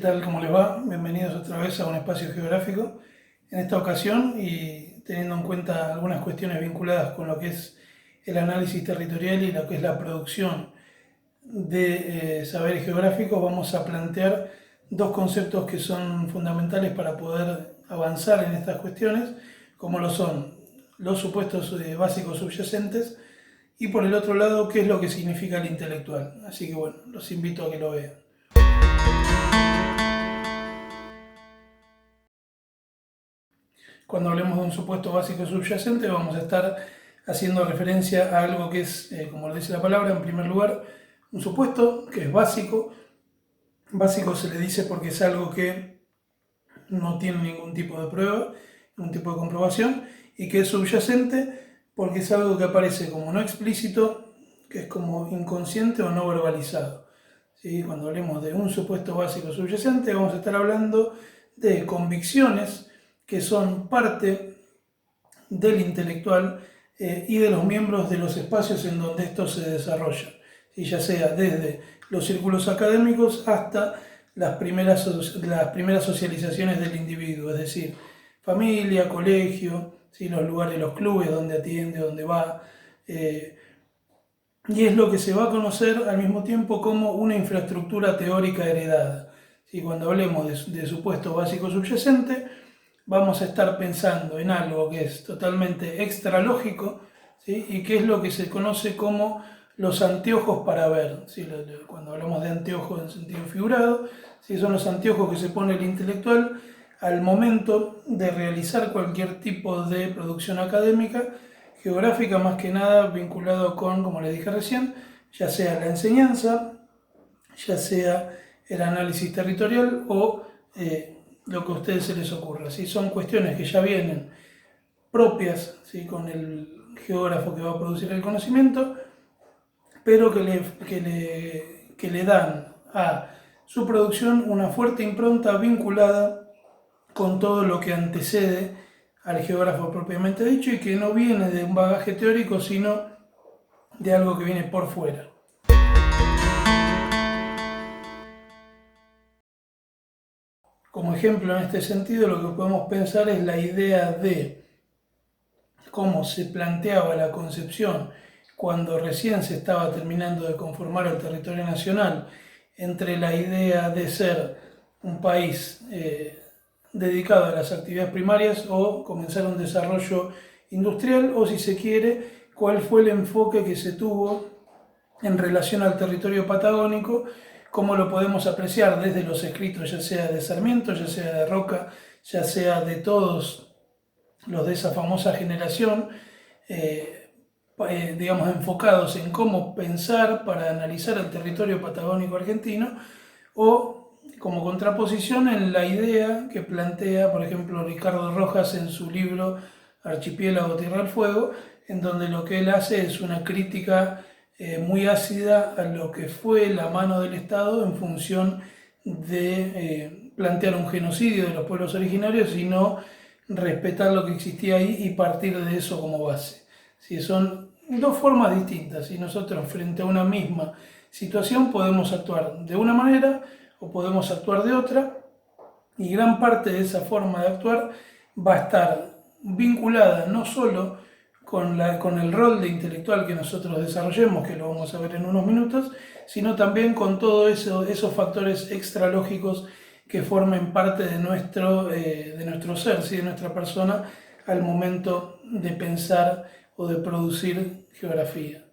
tal? ¿Cómo les va? Bienvenidos otra vez a un espacio geográfico. En esta ocasión, y teniendo en cuenta algunas cuestiones vinculadas con lo que es el análisis territorial y lo que es la producción de saberes geográficos, vamos a plantear dos conceptos que son fundamentales para poder avanzar en estas cuestiones, como lo son los supuestos básicos subyacentes y por el otro lado, qué es lo que significa el intelectual. Así que bueno, los invito a que lo vean. Cuando hablemos de un supuesto básico subyacente vamos a estar haciendo referencia a algo que es, como lo dice la palabra, en primer lugar, un supuesto que es básico. Básico se le dice porque es algo que no tiene ningún tipo de prueba, ningún tipo de comprobación, y que es subyacente porque es algo que aparece como no explícito, que es como inconsciente o no verbalizado. ¿Sí? Cuando hablemos de un supuesto básico subyacente vamos a estar hablando de convicciones que son parte del intelectual y de los miembros de los espacios en donde estos se desarrollan, ¿sí? Ya sea desde los círculos académicos hasta las primeras socializaciones del individuo, es decir, familia, colegio, ¿sí? Los lugares, los clubes donde atiende, donde va, y es lo que se va a conocer al mismo tiempo como una infraestructura teórica heredada. ¿Sí? Cuando hablemos de supuesto básico subyacente, vamos a estar pensando en algo que es totalmente extralógico, ¿sí? Y que es lo que se conoce como los anteojos para ver, ¿sí? Cuando hablamos de anteojos en sentido figurado, ¿sí? Son los anteojos que se pone el intelectual al momento de realizar cualquier tipo de producción académica, geográfica más que nada vinculado con, como les dije recién, ya sea la enseñanza, ya sea el análisis territorial o lo que a ustedes se les ocurra. ¿Sí? Son cuestiones que ya vienen propias, ¿sí? Con el geógrafo que va a producir el conocimiento, pero que le dan a su producción una fuerte impronta vinculada con todo lo que antecede al geógrafo propiamente dicho y que no viene de un bagaje teórico, sino de algo que viene por fuera. Como ejemplo en este sentido, lo que podemos pensar es la idea de cómo se planteaba la concepción cuando recién se estaba terminando de conformar el territorio nacional entre la idea de ser un país dedicado a las actividades primarias o comenzar un desarrollo industrial, o si se quiere, cuál fue el enfoque que se tuvo en relación al territorio patagónico, cómo lo podemos apreciar desde los escritos, ya sea de Sarmiento, ya sea de Roca, ya sea de todos los de esa famosa generación, digamos, enfocados en cómo pensar para analizar el territorio patagónico argentino, o como contraposición en la idea que plantea, por ejemplo, Ricardo Rojas en su libro Archipiélago Tierra del Fuego, en donde lo que él hace es una crítica muy ácida a lo que fue la mano del Estado en función de plantear un genocidio de los pueblos originarios y no respetar lo que existía ahí y partir de eso como base. ¿Sí? Son dos formas distintas y nosotros frente a una misma situación podemos actuar de una manera o podemos actuar de otra, y gran parte de esa forma de actuar va a estar vinculada no solo con el rol de intelectual que nosotros desarrollemos, que lo vamos a ver en unos minutos, sino también con todos esos factores extralógicos que formen parte de nuestro ser, ¿sí? De nuestra persona al momento de pensar o de producir geografía.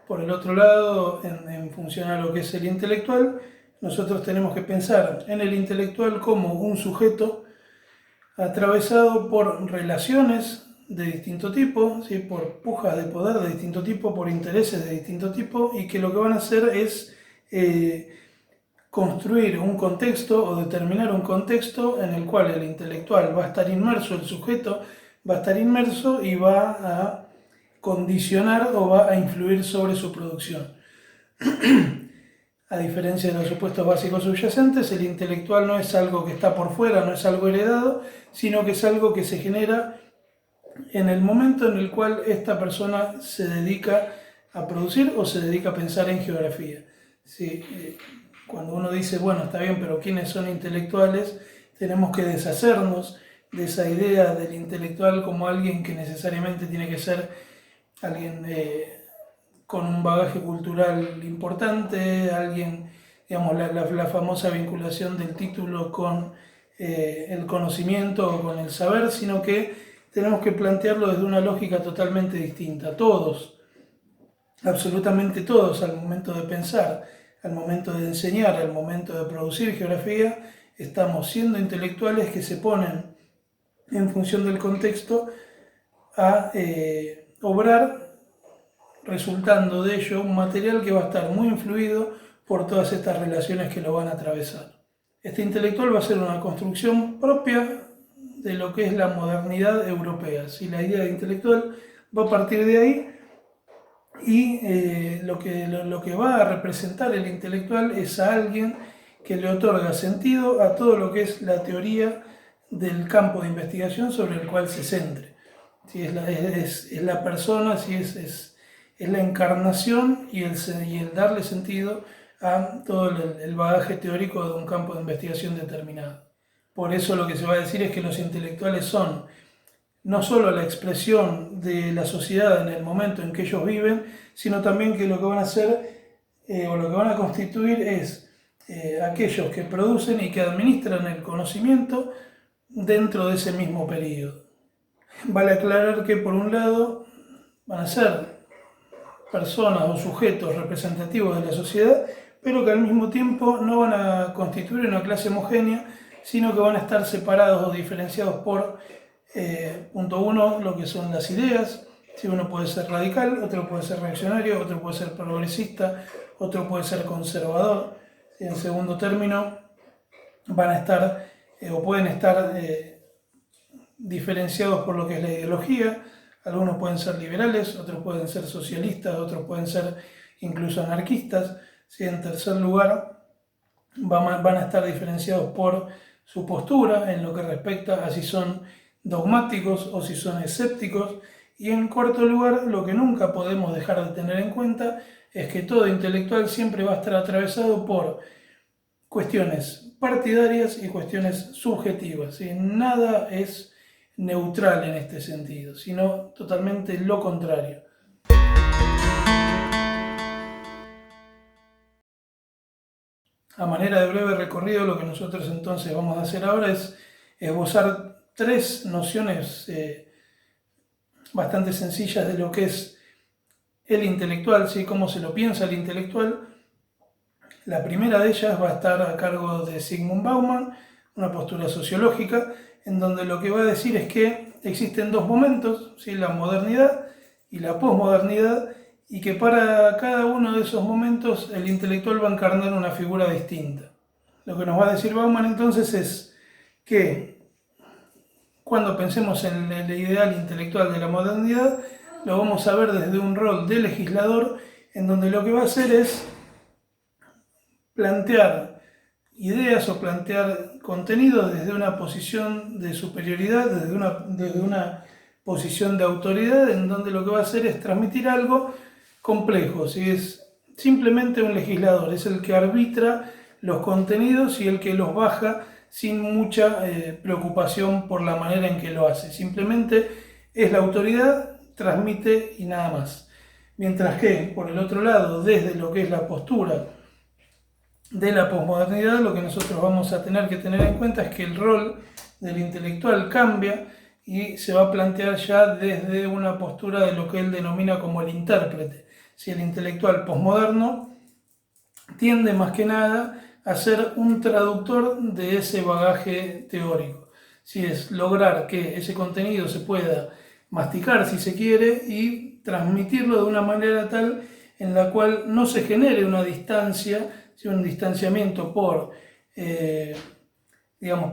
Por el otro lado, en función a lo que es el intelectual, nosotros tenemos que pensar en el intelectual como un sujeto atravesado por relaciones de distinto tipo, ¿sí? Por pujas de poder de distinto tipo, por intereses de distinto tipo, y que lo que van a hacer es construir un contexto o determinar un contexto en el cual el intelectual va a estar inmerso, el sujeto va a estar inmerso y va a condicionar o va a influir sobre su producción. A diferencia de los supuestos básicos subyacentes, el intelectual no es algo que está por fuera, no es algo heredado, sino que es algo que se genera en el momento en el cual esta persona se dedica a producir o se dedica a pensar en geografía. Sí, cuando uno dice, bueno, está bien, pero ¿quiénes son intelectuales? Tenemos que deshacernos de esa idea del intelectual como alguien que necesariamente tiene que ser alguien con un bagaje cultural importante, alguien, digamos, la famosa vinculación del título con el conocimiento o con el saber, sino que tenemos que plantearlo desde una lógica totalmente distinta. Todos, absolutamente todos, al momento de pensar, al momento de enseñar, al momento de producir geografía, estamos siendo intelectuales que se ponen en función del contexto a obrar, resultando de ello un material que va a estar muy influido por todas estas relaciones que lo van a atravesar. Este intelectual va a ser una construcción propia de lo que es la modernidad europea. Si la idea de intelectual va a partir de ahí, y lo que va a representar el intelectual es a alguien que le otorga sentido a todo lo que es la teoría del campo de investigación sobre el cual se centre. Si es la persona, si es la encarnación y el darle sentido a todo el bagaje teórico de un campo de investigación determinado. Por eso lo que se va a decir es que los intelectuales son no solo la expresión de la sociedad en el momento en que ellos viven, sino también que lo que van a hacer o lo que van a constituir es aquellos que producen y que administran el conocimiento dentro de ese mismo periodo. Vale aclarar que por un lado van a ser personas o sujetos representativos de la sociedad, pero que al mismo tiempo no van a constituir una clase homogénea, sino que van a estar separados o diferenciados por punto uno, lo que son las ideas. Si uno puede ser radical, otro puede ser reaccionario, otro puede ser progresista, otro puede ser conservador. En segundo término, van a estar o pueden estar diferenciados por lo que es la ideología. Algunos pueden ser liberales, otros pueden ser socialistas, otros pueden ser incluso anarquistas. En tercer lugar, van a estar diferenciados por su postura en lo que respecta a si son dogmáticos o si son escépticos. Y en cuarto lugar, lo que nunca podemos dejar de tener en cuenta es que todo intelectual siempre va a estar atravesado por cuestiones partidarias y cuestiones subjetivas. Nada es neutral en este sentido, sino totalmente lo contrario. A manera de breve recorrido, lo que nosotros entonces vamos a hacer ahora es esbozar tres nociones bastante sencillas de lo que es el intelectual, ¿sí? Cómo se lo piensa el intelectual. La primera de ellas va a estar a cargo de Zygmunt Bauman, una postura sociológica, en donde lo que va a decir es que existen dos momentos, ¿sí? La modernidad y la posmodernidad, y que para cada uno de esos momentos el intelectual va a encarnar una figura distinta. Lo que nos va a decir Bauman entonces es que cuando pensemos en el ideal intelectual de la modernidad, lo vamos a ver desde un rol de legislador, en donde lo que va a hacer es plantear ideas o plantear contenidos desde una posición de superioridad, desde una posición de autoridad, en donde lo que va a hacer es transmitir algo complejo. Si es simplemente un legislador, es el que arbitra los contenidos y el que los baja sin mucha preocupación por la manera en que lo hace. Simplemente es la autoridad, transmite y nada más. Mientras que, por el otro lado, desde lo que es la postura de la posmodernidad, lo que nosotros vamos a tener que tener en cuenta es que el rol del intelectual cambia y se va a plantear ya desde una postura de lo que él denomina como el intérprete. Si el intelectual posmoderno tiende más que nada a ser un traductor de ese bagaje teórico. Si es lograr que ese contenido se pueda masticar, si se quiere, y transmitirlo de una manera tal en la cual no se genere una distancia, sino un distanciamiento por,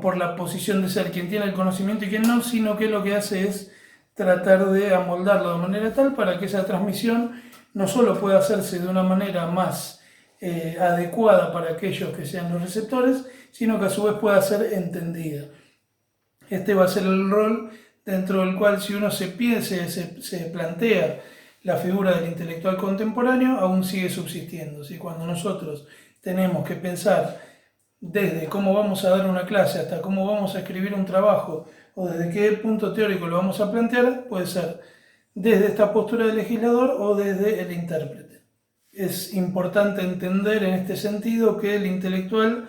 por la posición de ser quien tiene el conocimiento y quien no, sino que lo que hace es tratar de amoldarlo de manera tal para que esa transmisión no solo pueda hacerse de una manera más adecuada para aquellos que sean los receptores, sino que a su vez pueda ser entendida. Este va a ser el rol dentro del cual, si uno se plantea la figura del intelectual contemporáneo aún sigue subsistiendo. ¿Sí? Cuando nosotros tenemos que pensar desde cómo vamos a dar una clase hasta cómo vamos a escribir un trabajo o desde qué punto teórico lo vamos a plantear, puede ser desde esta postura del legislador o desde el intérprete. Es importante entender en este sentido que el intelectual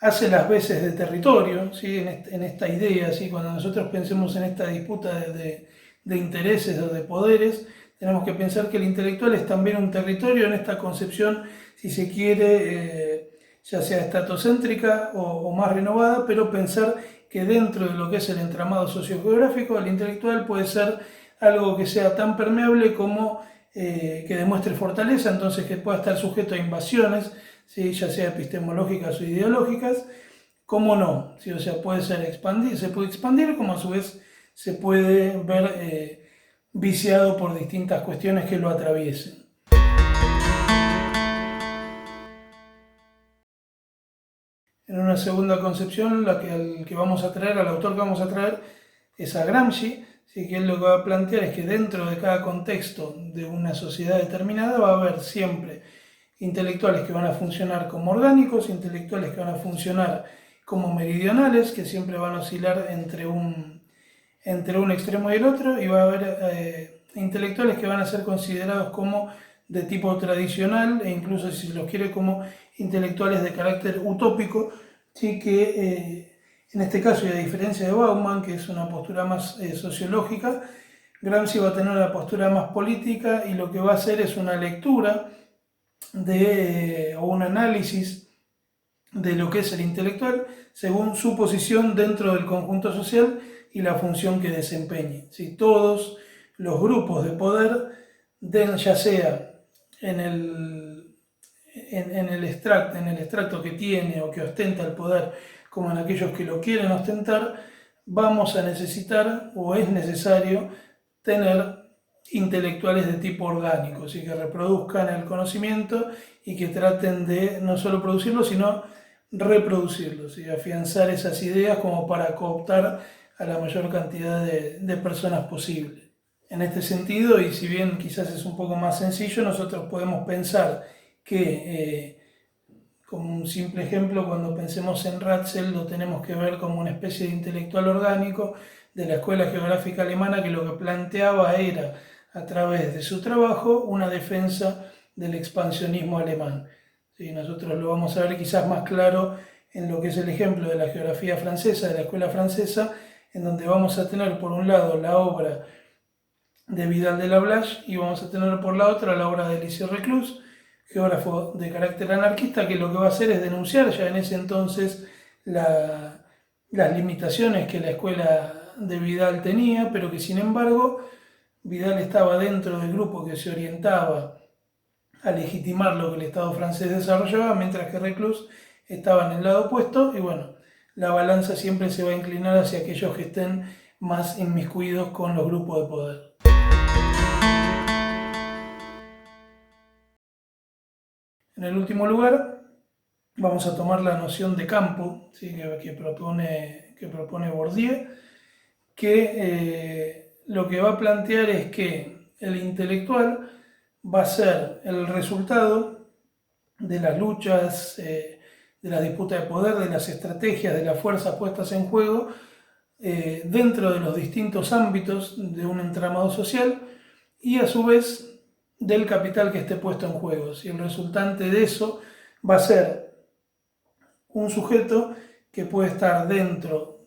hace las veces de territorio, ¿sí? en esta idea, ¿sí? Cuando nosotros pensemos en esta disputa de intereses o de poderes, tenemos que pensar que el intelectual es también un territorio en esta concepción, si se quiere, ya sea estatocéntrica o más renovada, pero pensar que dentro de lo que es el entramado sociogeográfico, el intelectual puede ser algo que sea tan permeable como que demuestre fortaleza, entonces que pueda estar sujeto a invasiones, ¿sí? Ya sea epistemológicas o ideológicas, como no, ¿sí? O sea, se puede expandir, como a su vez se puede ver viciado por distintas cuestiones que lo atraviesen. En una segunda concepción, al que vamos a traer, al autor que vamos a traer, es a Gramsci, ¿sí? Que él lo que va a plantear es que dentro de cada contexto de una sociedad determinada va a haber siempre intelectuales que van a funcionar como orgánicos, intelectuales que van a funcionar como meridionales, que siempre van a oscilar entre un extremo y el otro, y va a haber intelectuales que van a ser considerados como de tipo tradicional e incluso si se los quiere como intelectuales de carácter utópico, sí que en este caso, y a diferencia de Bauman, que es una postura más sociológica, Gramsci va a tener una postura más política y lo que va a hacer es una lectura o un análisis de lo que es el intelectual según su posición dentro del conjunto social y la función que desempeñe. Si todos los grupos de poder, ya sea en el extracto que tiene o que ostenta el poder, como en aquellos que lo quieren ostentar, vamos a necesitar o es necesario tener intelectuales de tipo orgánico, y que reproduzcan el conocimiento y que traten de no solo producirlo, sino reproducirlo, y afianzar esas ideas como para cooptar a la mayor cantidad de personas posible. En este sentido, y si bien quizás es un poco más sencillo, nosotros podemos pensar que, como un simple ejemplo, cuando pensemos en Ratzel, lo tenemos que ver como una especie de intelectual orgánico de la Escuela Geográfica Alemana que lo que planteaba era, a través de su trabajo, una defensa del expansionismo alemán. ¿Sí? Nosotros lo vamos a ver quizás más claro en lo que es el ejemplo de la geografía francesa, de la escuela francesa, en donde vamos a tener por un lado la obra de Vidal de la Blache y vamos a tener por la otra la obra de Eliseo Reclus, geógrafo de carácter anarquista, que lo que va a hacer es denunciar ya en ese entonces las limitaciones que la escuela de Vidal tenía, pero que sin embargo Vidal estaba dentro del grupo que se orientaba a legitimar lo que el Estado francés desarrollaba, mientras que Reclus estaba en el lado opuesto, y bueno, la balanza siempre se va a inclinar hacia aquellos que estén más inmiscuidos con los grupos de poder. En el último lugar, vamos a tomar la noción de campo, ¿sí? que propone Bourdieu, que lo que va a plantear es que el intelectual va a ser el resultado de las luchas, de la disputa de poder, de las estrategias, de las fuerzas puestas en juego dentro de los distintos ámbitos de un entramado social y a su vez del capital que esté puesto en juego. Si el resultante de eso va a ser un sujeto que puede estar dentro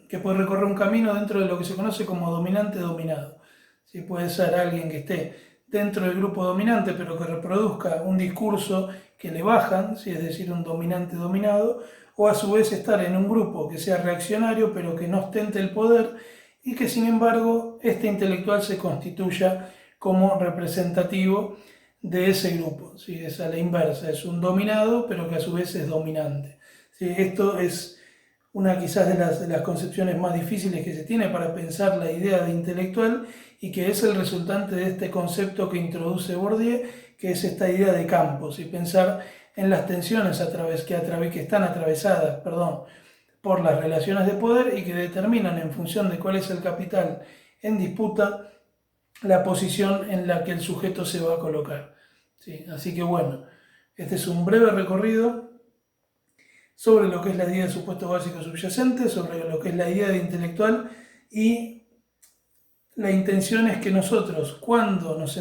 que puede recorrer un camino dentro de lo que se conoce como dominante-dominado. ¿Sí? Puede ser alguien que esté dentro del grupo dominante pero que reproduzca un discurso que le bajan, ¿sí? Es decir, un dominante-dominado, o a su vez estar en un grupo que sea reaccionario pero que no ostente el poder y que sin embargo este intelectual se constituya como representativo de ese grupo, ¿sí? Es a la inversa, es un dominado pero que a su vez es dominante. ¿Sí? Esto es una quizás de las concepciones más difíciles que se tiene para pensar la idea de intelectual y que es el resultante de este concepto que introduce Bourdieu, que es esta idea de campos, y pensar en las tensiones que están atravesadas por las relaciones de poder y que determinan en función de cuál es el capital en disputa la posición en la que el sujeto se va a colocar. ¿Sí? Así que bueno, este es un breve recorrido sobre lo que es la idea de supuesto básico subyacente, sobre lo que es la idea de intelectual, y la intención es que nosotros, cuando nos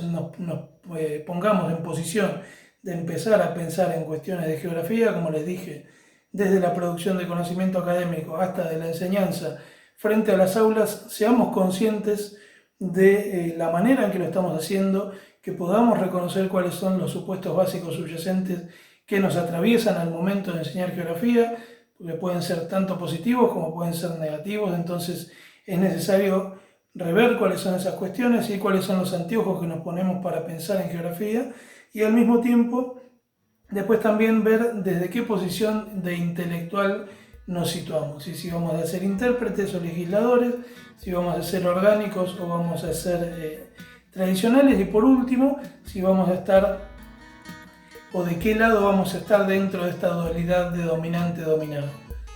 pongamos en posición de empezar a pensar en cuestiones de geografía, como les dije, desde la producción de conocimiento académico hasta de la enseñanza frente a las aulas, seamos conscientes de la manera en que lo estamos haciendo, que podamos reconocer cuáles son los supuestos básicos subyacentes que nos atraviesan al momento de enseñar geografía, porque pueden ser tanto positivos como pueden ser negativos. Entonces es necesario rever cuáles son esas cuestiones y cuáles son los anteojos que nos ponemos para pensar en geografía, y al mismo tiempo después también ver desde qué posición de intelectual nos situamos, y si vamos a ser intérpretes o legisladores, si vamos a ser orgánicos o vamos a ser tradicionales, y por último, si vamos a estar o de qué lado vamos a estar dentro de esta dualidad de dominante-dominado.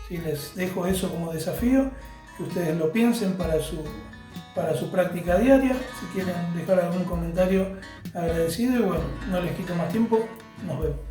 ¿Sí? Les dejo eso como desafío, que ustedes lo piensen para su práctica diaria. Si quieren dejar algún comentario, agradecido, y bueno, no les quito más tiempo, nos vemos.